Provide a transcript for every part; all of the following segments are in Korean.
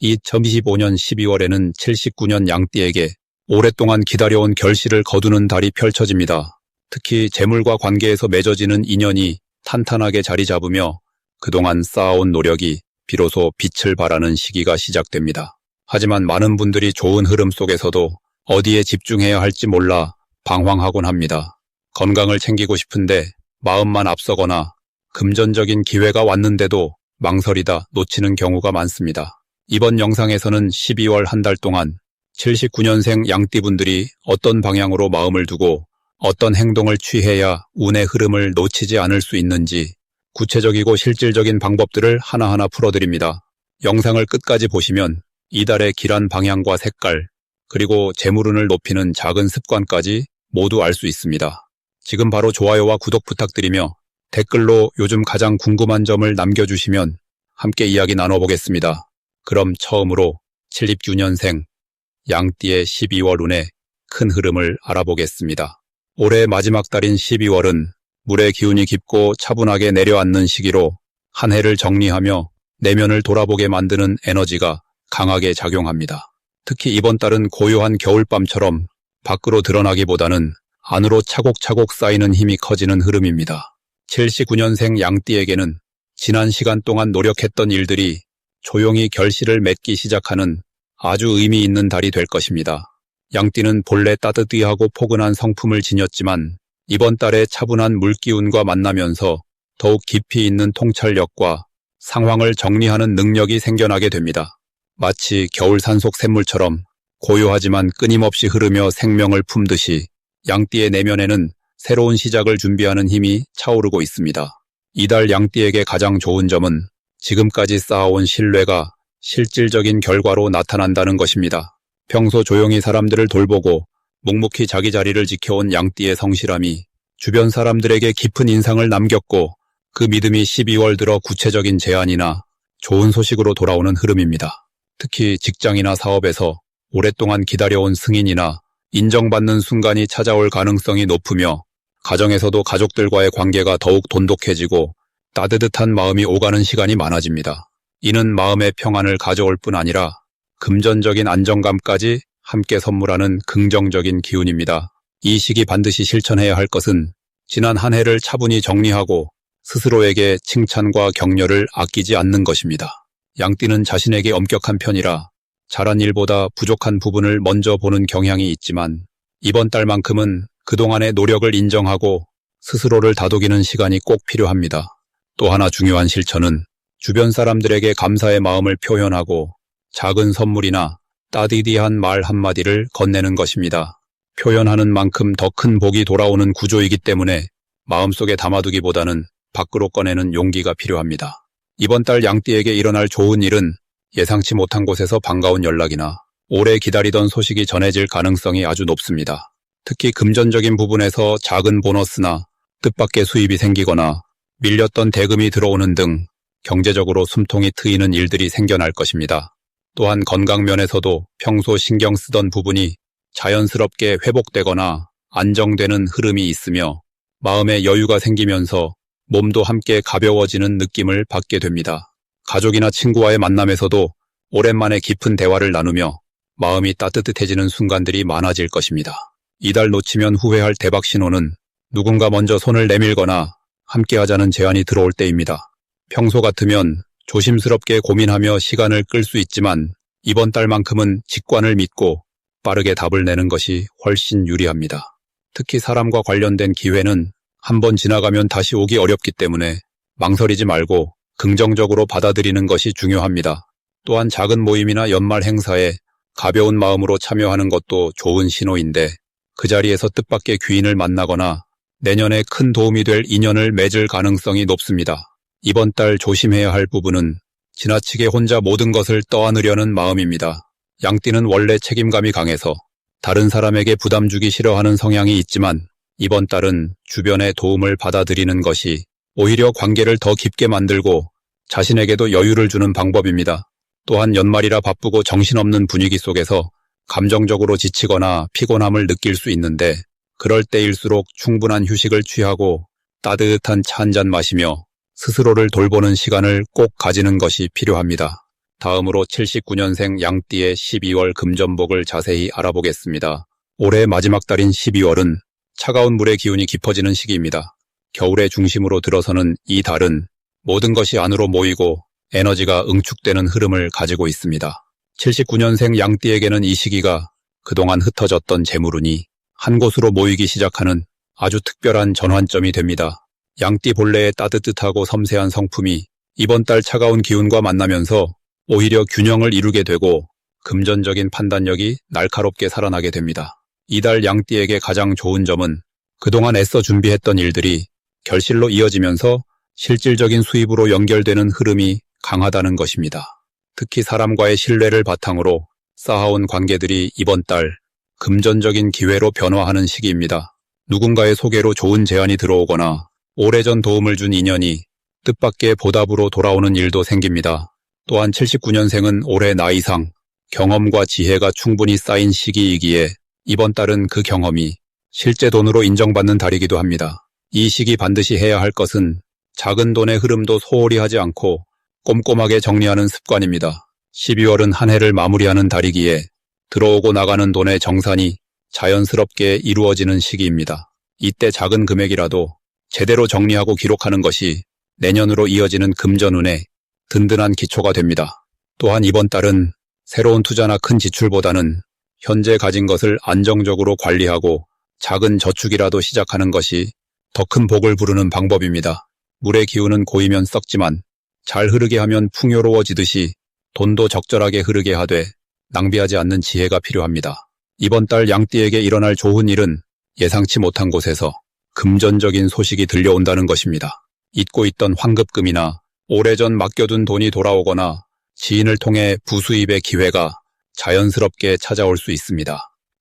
2025년 12월에는 79년 양띠에게 오랫동안 기다려온 결실을 거두는 달이 펼쳐집니다. 특히 재물과 관계에서 맺어지는 인연이 탄탄하게 자리 잡으며 그동안 쌓아온 노력이 비로소 빛을 발하는 시기가 시작됩니다. 하지만 많은 분들이 좋은 흐름 속에서도 어디에 집중해야 할지 몰라 방황하곤 합니다. 건강을 챙기고 싶은데 마음만 앞서거나 금전적인 기회가 왔는데도 망설이다 놓치는 경우가 많습니다. 이번 영상에서는 12월 한 달 동안 79년생 양띠분들이 어떤 방향으로 마음을 두고 어떤 행동을 취해야 운의 흐름을 놓치지 않을 수 있는지 구체적이고 실질적인 방법들을 하나하나 풀어드립니다. 영상을 끝까지 보시면 이달의 길한 방향과 색깔, 그리고 재물운을 높이는 작은 습관까지 모두 알 수 있습니다. 지금 바로 좋아요와 구독 부탁드리며 댓글로 요즘 가장 궁금한 점을 남겨주시면 함께 이야기 나눠보겠습니다. 그럼 처음으로 76년생 양띠의 12월 운의 큰 흐름을 알아보겠습니다. 올해 마지막 달인 12월은 물의 기운이 깊고 차분하게 내려앉는 시기로 한 해를 정리하며 내면을 돌아보게 만드는 에너지가 강하게 작용합니다. 특히 이번 달은 고요한 겨울밤처럼 밖으로 드러나기보다는 안으로 차곡차곡 쌓이는 힘이 커지는 흐름입니다. 79년생 양띠에게는 지난 시간 동안 노력했던 일들이 조용히 결실을 맺기 시작하는 아주 의미 있는 달이 될 것입니다. 양띠는 본래 따뜻하고 포근한 성품을 지녔지만 이번 달에 차분한 물기운과 만나면서 더욱 깊이 있는 통찰력과 상황을 정리하는 능력이 생겨나게 됩니다. 마치 겨울 산속 샘물처럼 고요하지만 끊임없이 흐르며 생명을 품듯이 양띠의 내면에는 새로운 시작을 준비하는 힘이 차오르고 있습니다. 이달 양띠에게 가장 좋은 점은 지금까지 쌓아온 신뢰가 실질적인 결과로 나타난다는 것입니다. 평소 조용히 사람들을 돌보고 묵묵히 자기 자리를 지켜온 양띠의 성실함이 주변 사람들에게 깊은 인상을 남겼고 그 믿음이 12월 들어 구체적인 제안이나 좋은 소식으로 돌아오는 흐름입니다. 특히 직장이나 사업에서 오랫동안 기다려온 승인이나 인정받는 순간이 찾아올 가능성이 높으며 가정에서도 가족들과의 관계가 더욱 돈독해지고 따뜻한 마음이 오가는 시간이 많아집니다. 이는 마음의 평안을 가져올 뿐 아니라 금전적인 안정감까지 함께 선물하는 긍정적인 기운입니다. 이 시기 반드시 실천해야 할 것은 지난 한 해를 차분히 정리하고 스스로에게 칭찬과 격려를 아끼지 않는 것입니다. 양띠는 자신에게 엄격한 편이라 잘한 일보다 부족한 부분을 먼저 보는 경향이 있지만 이번 달만큼은 그동안의 노력을 인정하고 스스로를 다독이는 시간이 꼭 필요합니다. 또 하나 중요한 실천은 주변 사람들에게 감사의 마음을 표현하고 작은 선물이나 따디디한 말 한마디를 건네는 것입니다. 표현하는 만큼 더 큰 복이 돌아오는 구조이기 때문에 마음속에 담아두기보다는 밖으로 꺼내는 용기가 필요합니다. 이번 달 양띠에게 일어날 좋은 일은 예상치 못한 곳에서 반가운 연락이나 오래 기다리던 소식이 전해질 가능성이 아주 높습니다. 특히 금전적인 부분에서 작은 보너스나 뜻밖의 수입이 생기거나 밀렸던 대금이 들어오는 등 경제적으로 숨통이 트이는 일들이 생겨날 것입니다. 또한 건강 면에서도 평소 신경 쓰던 부분이 자연스럽게 회복되거나 안정되는 흐름이 있으며 마음에 여유가 생기면서 몸도 함께 가벼워지는 느낌을 받게 됩니다. 가족이나 친구와의 만남에서도 오랜만에 깊은 대화를 나누며 마음이 따뜻해지는 순간들이 많아질 것입니다. 이달 놓치면 후회할 대박 신호는 누군가 먼저 손을 내밀거나 함께하자는 제안이 들어올 때입니다. 평소 같으면 조심스럽게 고민하며 시간을 끌 수 있지만 이번 달만큼은 직관을 믿고 빠르게 답을 내는 것이 훨씬 유리합니다. 특히 사람과 관련된 기회는 한번 지나가면 다시 오기 어렵기 때문에 망설이지 말고 긍정적으로 받아들이는 것이 중요합니다. 또한 작은 모임이나 연말 행사에 가벼운 마음으로 참여하는 것도 좋은 신호인데 그 자리에서 뜻밖의 귀인을 만나거나 내년에 큰 도움이 될 인연을 맺을 가능성이 높습니다. 이번 달 조심해야 할 부분은 지나치게 혼자 모든 것을 떠안으려는 마음입니다. 양띠는 원래 책임감이 강해서 다른 사람에게 부담 주기 싫어하는 성향이 있지만 이번 달은 주변의 도움을 받아들이는 것이 오히려 관계를 더 깊게 만들고 자신에게도 여유를 주는 방법입니다. 또한 연말이라 바쁘고 정신없는 분위기 속에서 감정적으로 지치거나 피곤함을 느낄 수 있는데 그럴 때일수록 충분한 휴식을 취하고 따뜻한 차 한 잔 마시며 스스로를 돌보는 시간을 꼭 가지는 것이 필요합니다. 다음으로 79년생 양띠의 12월 금전복을 자세히 알아보겠습니다. 올해 마지막 달인 12월은 차가운 물의 기운이 깊어지는 시기입니다. 겨울의 중심으로 들어서는 이 달은 모든 것이 안으로 모이고 에너지가 응축되는 흐름을 가지고 있습니다. 79년생 양띠에게는 이 시기가 그동안 흩어졌던 재물운이 한 곳으로 모이기 시작하는 아주 특별한 전환점이 됩니다. 양띠 본래의 따뜻하고 섬세한 성품이 이번 달 차가운 기운과 만나면서 오히려 균형을 이루게 되고 금전적인 판단력이 날카롭게 살아나게 됩니다. 이달 양띠에게 가장 좋은 점은 그동안 애써 준비했던 일들이 결실로 이어지면서 실질적인 수입으로 연결되는 흐름이 강하다는 것입니다. 특히 사람과의 신뢰를 바탕으로 쌓아온 관계들이 이번 달 금전적인 기회로 변화하는 시기입니다. 누군가의 소개로 좋은 제안이 들어오거나 오래전 도움을 준 인연이 뜻밖의 보답으로 돌아오는 일도 생깁니다. 또한 79년생은 올해 나이상 경험과 지혜가 충분히 쌓인 시기이기에 이번 달은 그 경험이 실제 돈으로 인정받는 달이기도 합니다. 이 시기 반드시 해야 할 것은 작은 돈의 흐름도 소홀히 하지 않고 꼼꼼하게 정리하는 습관입니다. 12월은 한 해를 마무리하는 달이기에 들어오고 나가는 돈의 정산이 자연스럽게 이루어지는 시기입니다. 이때 작은 금액이라도 제대로 정리하고 기록하는 것이 내년으로 이어지는 금전운에 든든한 기초가 됩니다. 또한 이번 달은 새로운 투자나 큰 지출보다는 현재 가진 것을 안정적으로 관리하고 작은 저축이라도 시작하는 것이 더 큰 복을 부르는 방법입니다. 물의 기운은 고이면 썩지만 잘 흐르게 하면 풍요로워지듯이 돈도 적절하게 흐르게 하되 낭비하지 않는 지혜가 필요합니다. 이번 달 양띠에게 일어날 좋은 일은 예상치 못한 곳에서 금전적인 소식이 들려온다는 것입니다. 잊고 있던 환급금이나 오래전 맡겨둔 돈이 돌아오거나 지인을 통해 부수입의 기회가 자연스럽게 찾아올 수 있습니다.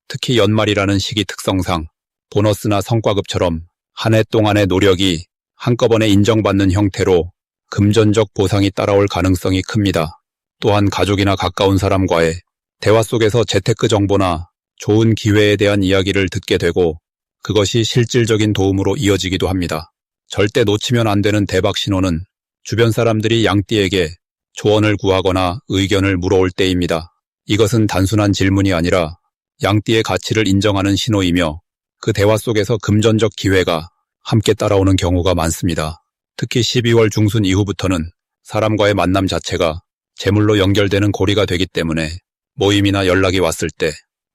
특히 연말이라는 시기 특성상 보너스나 성과급처럼 한 해 동안의 노력이 한꺼번에 인정받는 형태로 금전적 보상이 따라올 가능성이 큽니다. 또한 가족이나 가까운 사람과의 대화 속에서 재테크 정보나 좋은 기회에 대한 이야기를 듣게 되고 그것이 실질적인 도움으로 이어지기도 합니다. 절대 놓치면 안 되는 대박 신호는 주변 사람들이 양띠에게 조언을 구하거나 의견을 물어올 때입니다. 이것은 단순한 질문이 아니라 양띠의 가치를 인정하는 신호이며 그 대화 속에서 금전적 기회가 함께 따라오는 경우가 많습니다. 특히 12월 중순 이후부터는 사람과의 만남 자체가 재물로 연결되는 고리가 되기 때문에 모임이나 연락이 왔을 때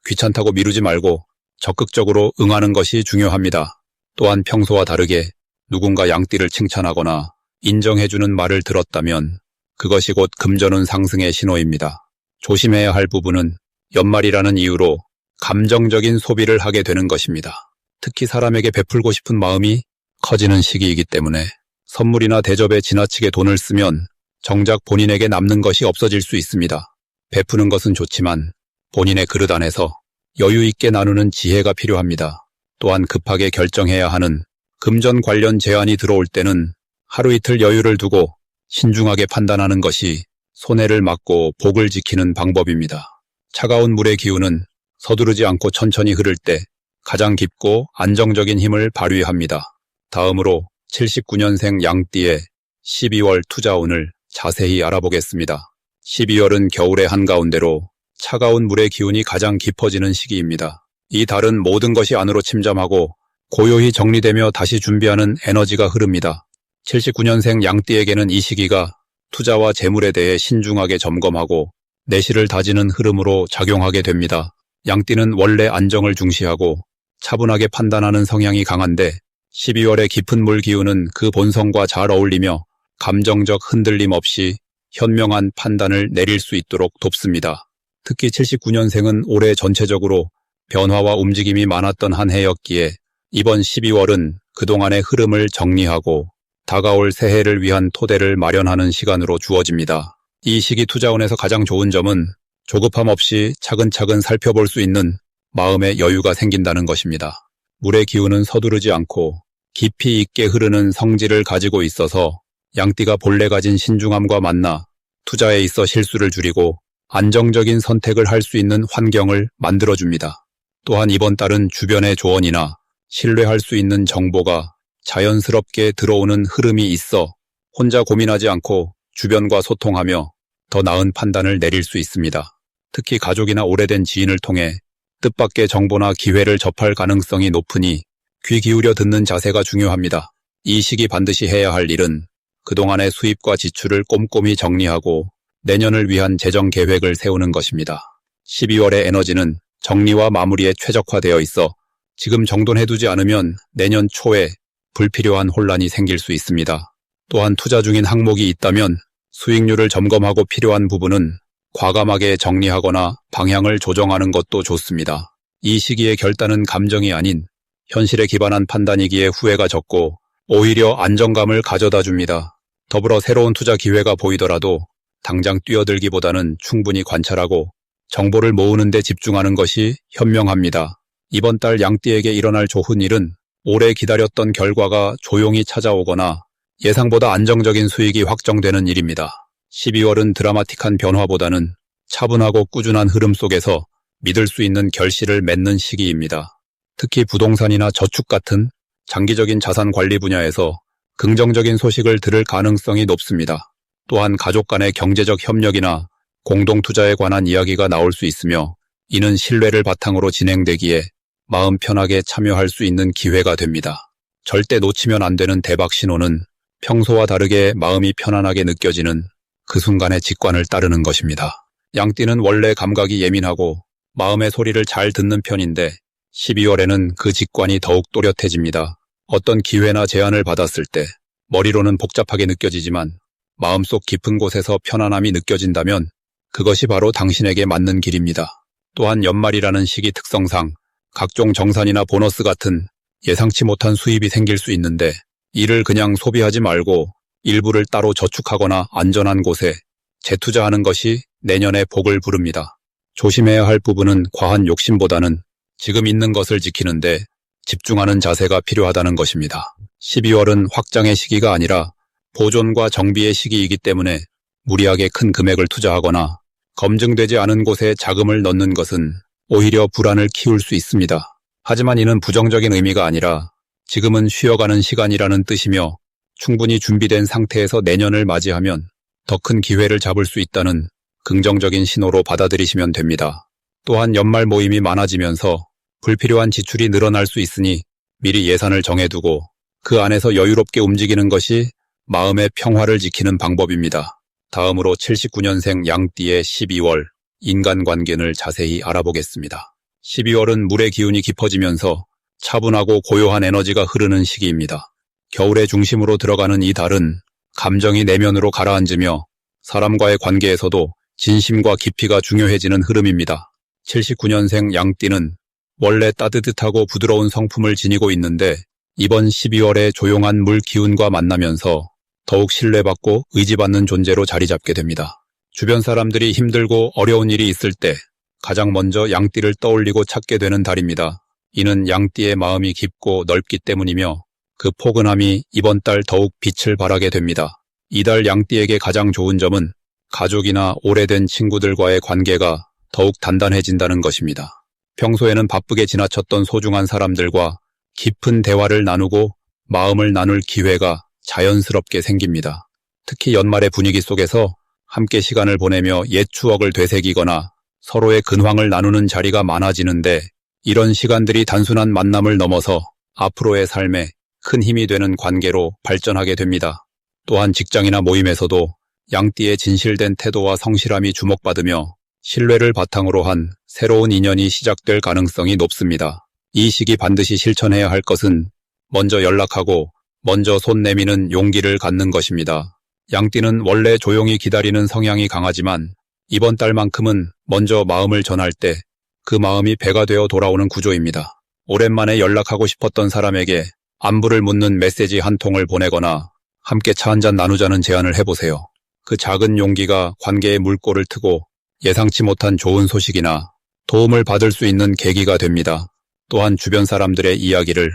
귀찮다고 미루지 말고 적극적으로 응하는 것이 중요합니다. 또한 평소와 다르게 누군가 양띠를 칭찬하거나 인정해주는 말을 들었다면 그것이 곧 금전운 상승의 신호입니다. 조심해야 할 부분은 연말이라는 이유로 감정적인 소비를 하게 되는 것입니다. 특히 사람에게 베풀고 싶은 마음이 커지는 시기이기 때문에 선물이나 대접에 지나치게 돈을 쓰면 정작 본인에게 남는 것이 없어질 수 있습니다. 베푸는 것은 좋지만 본인의 그릇 안에서 여유 있게 나누는 지혜가 필요합니다. 또한 급하게 결정해야 하는 금전 관련 제안이 들어올 때는 하루 이틀 여유를 두고 신중하게 판단하는 것이 손해를 막고 복을 지키는 방법입니다. 차가운 물의 기운은 서두르지 않고 천천히 흐를 때 가장 깊고 안정적인 힘을 발휘합니다. 다음으로 79년생 양띠의 12월 투자운을 자세히 알아보겠습니다. 12월은 겨울의 한가운데로 차가운 물의 기운이 가장 깊어지는 시기입니다. 이 달은 모든 것이 안으로 침잠하고 고요히 정리되며 다시 준비하는 에너지가 흐릅니다. 79년생 양띠에게는 이 시기가 투자와 재물에 대해 신중하게 점검하고 내실을 다지는 흐름으로 작용하게 됩니다. 양띠는 원래 안정을 중시하고 차분하게 판단하는 성향이 강한데 12월의 깊은 물 기운은 그 본성과 잘 어울리며 감정적 흔들림 없이 현명한 판단을 내릴 수 있도록 돕습니다. 특히 79년생은 올해 전체적으로 변화와 움직임이 많았던 한 해였기에 이번 12월은 그동안의 흐름을 정리하고 다가올 새해를 위한 토대를 마련하는 시간으로 주어집니다. 이 시기 투자운에서 가장 좋은 점은 조급함 없이 차근차근 살펴볼 수 있는 마음의 여유가 생긴다는 것입니다. 물의 기운은 서두르지 않고 깊이 있게 흐르는 성질을 가지고 있어서 양띠가 본래 가진 신중함과 만나 투자에 있어 실수를 줄이고 안정적인 선택을 할 수 있는 환경을 만들어줍니다. 또한 이번 달은 주변의 조언이나 신뢰할 수 있는 정보가 자연스럽게 들어오는 흐름이 있어 혼자 고민하지 않고 주변과 소통하며 더 나은 판단을 내릴 수 있습니다. 특히 가족이나 오래된 지인을 통해 뜻밖의 정보나 기회를 접할 가능성이 높으니 귀 기울여 듣는 자세가 중요합니다. 이 시기 반드시 해야 할 일은 그동안의 수입과 지출을 꼼꼼히 정리하고 내년을 위한 재정 계획을 세우는 것입니다. 12월의 에너지는 정리와 마무리에 최적화되어 있어 지금 정돈해두지 않으면 내년 초에 불필요한 혼란이 생길 수 있습니다. 또한 투자 중인 항목이 있다면 수익률을 점검하고 필요한 부분은 과감하게 정리하거나 방향을 조정하는 것도 좋습니다. 이 시기의 결단은 감정이 아닌 현실에 기반한 판단이기에 후회가 적고 오히려 안정감을 가져다 줍니다. 더불어 새로운 투자 기회가 보이더라도 당장 뛰어들기보다는 충분히 관찰하고 정보를 모으는 데 집중하는 것이 현명합니다. 이번 달 양띠에게 일어날 좋은 일은 오래 기다렸던 결과가 조용히 찾아오거나 예상보다 안정적인 수익이 확정되는 일입니다. 12월은 드라마틱한 변화보다는 차분하고 꾸준한 흐름 속에서 믿을 수 있는 결실을 맺는 시기입니다. 특히 부동산이나 저축 같은 장기적인 자산 관리 분야에서 긍정적인 소식을 들을 가능성이 높습니다. 또한 가족 간의 경제적 협력이나 공동 투자에 관한 이야기가 나올 수 있으며 이는 신뢰를 바탕으로 진행되기에 마음 편하게 참여할 수 있는 기회가 됩니다. 절대 놓치면 안 되는 대박 신호는 평소와 다르게 마음이 편안하게 느껴지는 그 순간의 직관을 따르는 것입니다. 양띠는 원래 감각이 예민하고 마음의 소리를 잘 듣는 편인데 12월에는 그 직관이 더욱 또렷해집니다. 어떤 기회나 제안을 받았을 때 머리로는 복잡하게 느껴지지만 마음속 깊은 곳에서 편안함이 느껴진다면 그것이 바로 당신에게 맞는 길입니다. 또한 연말이라는 시기 특성상 각종 정산이나 보너스 같은 예상치 못한 수입이 생길 수 있는데 이를 그냥 소비하지 말고 일부를 따로 저축하거나 안전한 곳에 재투자하는 것이 내년의 복을 부릅니다. 조심해야 할 부분은 과한 욕심보다는 지금 있는 것을 지키는데 집중하는 자세가 필요하다는 것입니다. 12월은 확장의 시기가 아니라 보존과 정비의 시기이기 때문에 무리하게 큰 금액을 투자하거나 검증되지 않은 곳에 자금을 넣는 것은 오히려 불안을 키울 수 있습니다. 하지만 이는 부정적인 의미가 아니라 지금은 쉬어가는 시간이라는 뜻이며 충분히 준비된 상태에서 내년을 맞이하면 더 큰 기회를 잡을 수 있다는 긍정적인 신호로 받아들이시면 됩니다. 또한 연말 모임이 많아지면서 불필요한 지출이 늘어날 수 있으니 미리 예산을 정해두고 그 안에서 여유롭게 움직이는 것이 마음의 평화를 지키는 방법입니다. 다음으로 79년생 양띠의 12월 인간관계를 자세히 알아보겠습니다. 12월은 물의 기운이 깊어지면서 차분하고 고요한 에너지가 흐르는 시기입니다. 겨울의 중심으로 들어가는 이 달은 감정이 내면으로 가라앉으며 사람과의 관계에서도 진심과 깊이가 중요해지는 흐름입니다. 79년생 양띠는 원래 따뜻하고 부드러운 성품을 지니고 있는데 이번 12월에 조용한 물 기운과 만나면서 더욱 신뢰받고 의지받는 존재로 자리 잡게 됩니다. 주변 사람들이 힘들고 어려운 일이 있을 때 가장 먼저 양띠를 떠올리고 찾게 되는 달입니다. 이는 양띠의 마음이 깊고 넓기 때문이며 그 포근함이 이번 달 더욱 빛을 발하게 됩니다. 이달 양띠에게 가장 좋은 점은 가족이나 오래된 친구들과의 관계가 더욱 단단해진다는 것입니다. 평소에는 바쁘게 지나쳤던 소중한 사람들과 깊은 대화를 나누고 마음을 나눌 기회가 자연스럽게 생깁니다. 특히 연말의 분위기 속에서 함께 시간을 보내며 옛 추억을 되새기거나 서로의 근황을 나누는 자리가 많아지는데 이런 시간들이 단순한 만남을 넘어서 앞으로의 삶에 큰 힘이 되는 관계로 발전하게 됩니다. 또한 직장이나 모임에서도 양띠의 진실된 태도와 성실함이 주목받으며 신뢰를 바탕으로 한 새로운 인연이 시작될 가능성이 높습니다. 이 시기 반드시 실천해야 할 것은 먼저 연락하고 먼저 손 내미는 용기를 갖는 것입니다. 양띠는 원래 조용히 기다리는 성향이 강하지만 이번 달만큼은 먼저 마음을 전할 때 그 마음이 배가 되어 돌아오는 구조입니다. 오랜만에 연락하고 싶었던 사람에게 안부를 묻는 메시지 한 통을 보내거나 함께 차 한잔 나누자는 제안을 해보세요. 그 작은 용기가 관계의 물꼬를 트고 예상치 못한 좋은 소식이나 도움을 받을 수 있는 계기가 됩니다. 또한 주변 사람들의 이야기를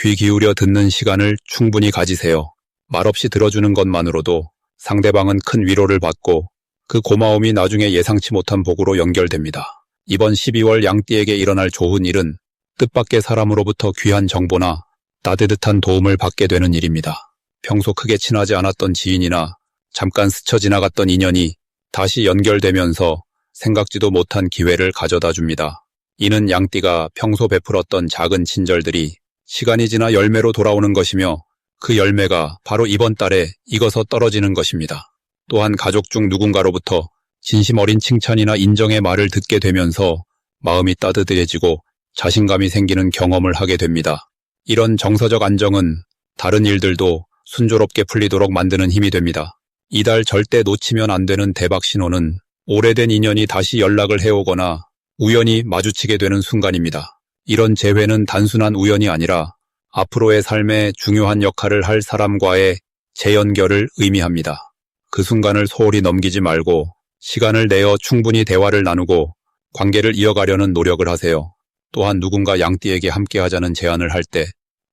귀 기울여 듣는 시간을 충분히 가지세요. 말없이 들어주는 것만으로도 상대방은 큰 위로를 받고 그 고마움이 나중에 예상치 못한 복으로 연결됩니다. 이번 12월 양띠에게 일어날 좋은 일은 뜻밖의 사람으로부터 귀한 정보나 따뜻한 도움을 받게 되는 일입니다. 평소 크게 친하지 않았던 지인이나 잠깐 스쳐 지나갔던 인연이 다시 연결되면서 생각지도 못한 기회를 가져다 줍니다. 이는 양띠가 평소 베풀었던 작은 친절들이 시간이 지나 열매로 돌아오는 것이며 그 열매가 바로 이번 달에 익어서 떨어지는 것입니다. 또한 가족 중 누군가로부터 진심 어린 칭찬이나 인정의 말을 듣게 되면서 마음이 따뜻해지고 자신감이 생기는 경험을 하게 됩니다. 이런 정서적 안정은 다른 일들도 순조롭게 풀리도록 만드는 힘이 됩니다. 이달 절대 놓치면 안 되는 대박 신호는 오래된 인연이 다시 연락을 해오거나 우연히 마주치게 되는 순간입니다. 이런 재회는 단순한 우연이 아니라 앞으로의 삶에 중요한 역할을 할 사람과의 재연결을 의미합니다. 그 순간을 소홀히 넘기지 말고 시간을 내어 충분히 대화를 나누고 관계를 이어가려는 노력을 하세요. 또한 누군가 양띠에게 함께하자는 제안을 할 때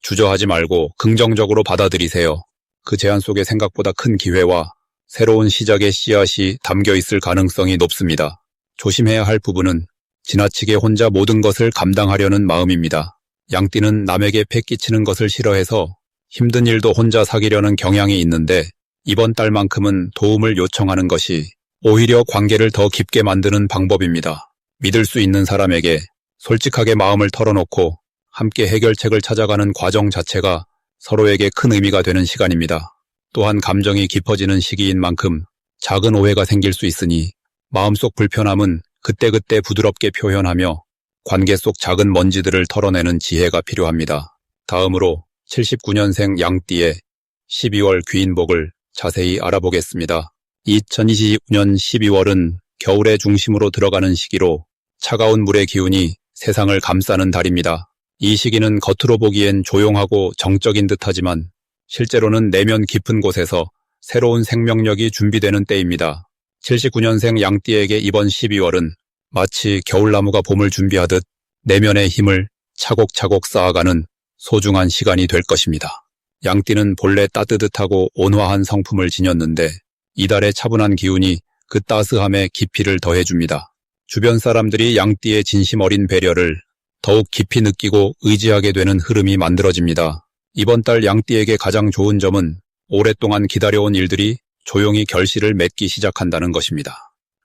주저하지 말고 긍정적으로 받아들이세요. 그 제안 속에 생각보다 큰 기회와 새로운 시작의 씨앗이 담겨 있을 가능성이 높습니다. 조심해야 할 부분은 지나치게 혼자 모든 것을 감당하려는 마음입니다. 양띠는 남에게 패끼치는 것을 싫어해서 힘든 일도 혼자 사기려는 경향이 있는데 이번 달만큼은 도움을 요청하는 것이 오히려 관계를 더 깊게 만드는 방법입니다. 믿을 수 있는 사람에게 솔직하게 마음을 털어놓고 함께 해결책을 찾아가는 과정 자체가 서로에게 큰 의미가 되는 시간입니다. 또한 감정이 깊어지는 시기인 만큼 작은 오해가 생길 수 있으니 마음속 불편함은 그때그때 부드럽게 표현하며 관계 속 작은 먼지들을 털어내는 지혜가 필요합니다. 다음으로 79년생 양띠의 12월 귀인복을 자세히 알아보겠습니다. 2020년 12월은 겨울의 중심으로 들어가는 시기로 차가운 물의 기운이 세상을 감싸는 달입니다. 이 시기는 겉으로 보기엔 조용하고 정적인 듯하지만 실제로는 내면 깊은 곳에서 새로운 생명력이 준비되는 때입니다. 79년생 양띠에게 이번 12월은 마치 겨울나무가 봄을 준비하듯 내면의 힘을 차곡차곡 쌓아가는 소중한 시간이 될 것입니다. 양띠는 본래 따뜻하고 온화한 성품을 지녔는데 이달의 차분한 기운이 그 따스함에 깊이를 더해줍니다. 주변 사람들이 양띠의 진심 어린 배려를 더욱 깊이 느끼고 의지하게 되는 흐름이 만들어집니다. 이번 달 양띠에게 가장 좋은 점은 오랫동안 기다려온 일들이 조용히 결실을 맺기 시작한다는 것입니다.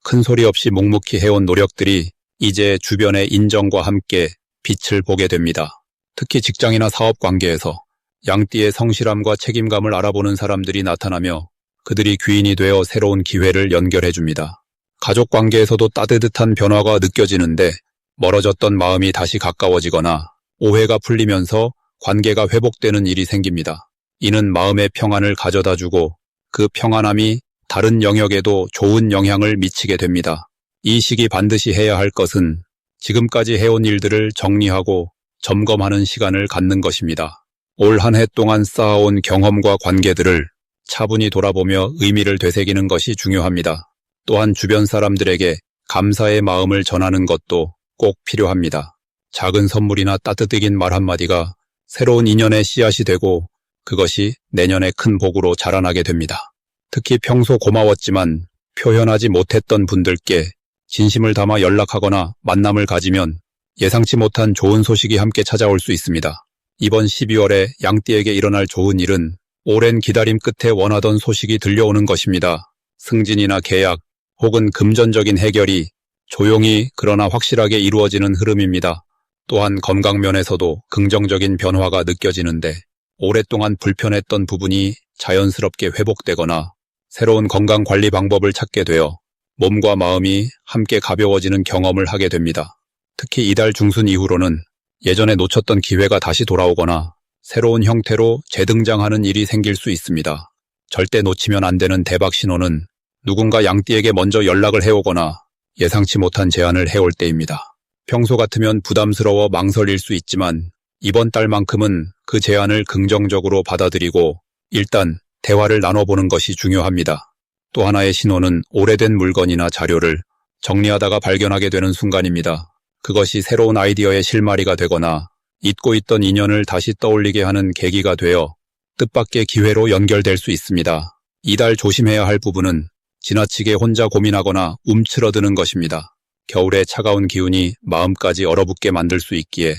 큰 소리 없이 묵묵히 해온 노력들이 이제 주변의 인정과 함께 빛을 보게 됩니다. 특히 직장이나 사업 관계에서 양띠의 성실함과 책임감을 알아보는 사람들이 나타나며 그들이 귀인이 되어 새로운 기회를 연결해줍니다. 가족 관계에서도 따뜻한 변화가 느껴지는데 멀어졌던 마음이 다시 가까워지거나 오해가 풀리면서 관계가 회복되는 일이 생깁니다. 이는 마음의 평안을 가져다주고 그 평안함이 다른 영역에도 좋은 영향을 미치게 됩니다. 이 시기 반드시 해야 할 것은 지금까지 해온 일들을 정리하고 점검하는 시간을 갖는 것입니다. 올 한 해 동안 쌓아온 경험과 관계들을 차분히 돌아보며 의미를 되새기는 것이 중요합니다. 또한 주변 사람들에게 감사의 마음을 전하는 것도 꼭 필요합니다. 작은 선물이나 따뜻해긴 말 한마디가 새로운 인연의 씨앗이 되고 그것이 내년의 큰 복으로 자라나게 됩니다. 특히 평소 고마웠지만 표현하지 못했던 분들께 진심을 담아 연락하거나 만남을 가지면 예상치 못한 좋은 소식이 함께 찾아올 수 있습니다. 이번 12월에 양띠에게 일어날 좋은 일은 오랜 기다림 끝에 원하던 소식이 들려오는 것입니다. 승진이나 계약 혹은 금전적인 해결이 조용히 그러나 확실하게 이루어지는 흐름입니다. 또한 건강면에서도 긍정적인 변화가 느껴지는데 오랫동안 불편했던 부분이 자연스럽게 회복되거나 새로운 건강관리 방법을 찾게 되어 몸과 마음이 함께 가벼워지는 경험을 하게 됩니다. 특히 이달 중순 이후로는 예전에 놓쳤던 기회가 다시 돌아오거나 새로운 형태로 재등장하는 일이 생길 수 있습니다. 절대 놓치면 안 되는 대박 신호는 누군가 양띠에게 먼저 연락을 해오거나 예상치 못한 제안을 해올 때입니다. 평소 같으면 부담스러워 망설일 수 있지만 이번 달만큼은 그 제안을 긍정적으로 받아들이고 일단 대화를 나눠보는 것이 중요합니다. 또 하나의 신호는 오래된 물건이나 자료를 정리하다가 발견하게 되는 순간입니다. 그것이 새로운 아이디어의 실마리가 되거나 잊고 있던 인연을 다시 떠올리게 하는 계기가 되어 뜻밖의 기회로 연결될 수 있습니다. 이달 조심해야 할 부분은 지나치게 혼자 고민하거나 움츠러드는 것입니다. 겨울의 차가운 기운이 마음까지 얼어붙게 만들 수 있기에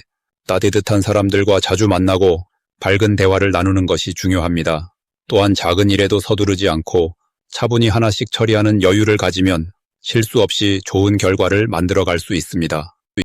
따뜻한 사람들과 자주 만나고 밝은 대화를 나누는 것이 중요합니다. 또한 작은 일에도 서두르지 않고 차분히 하나씩 처리하는 여유를 가지면 실수 없이 좋은 결과를 만들어갈 수 있습니다.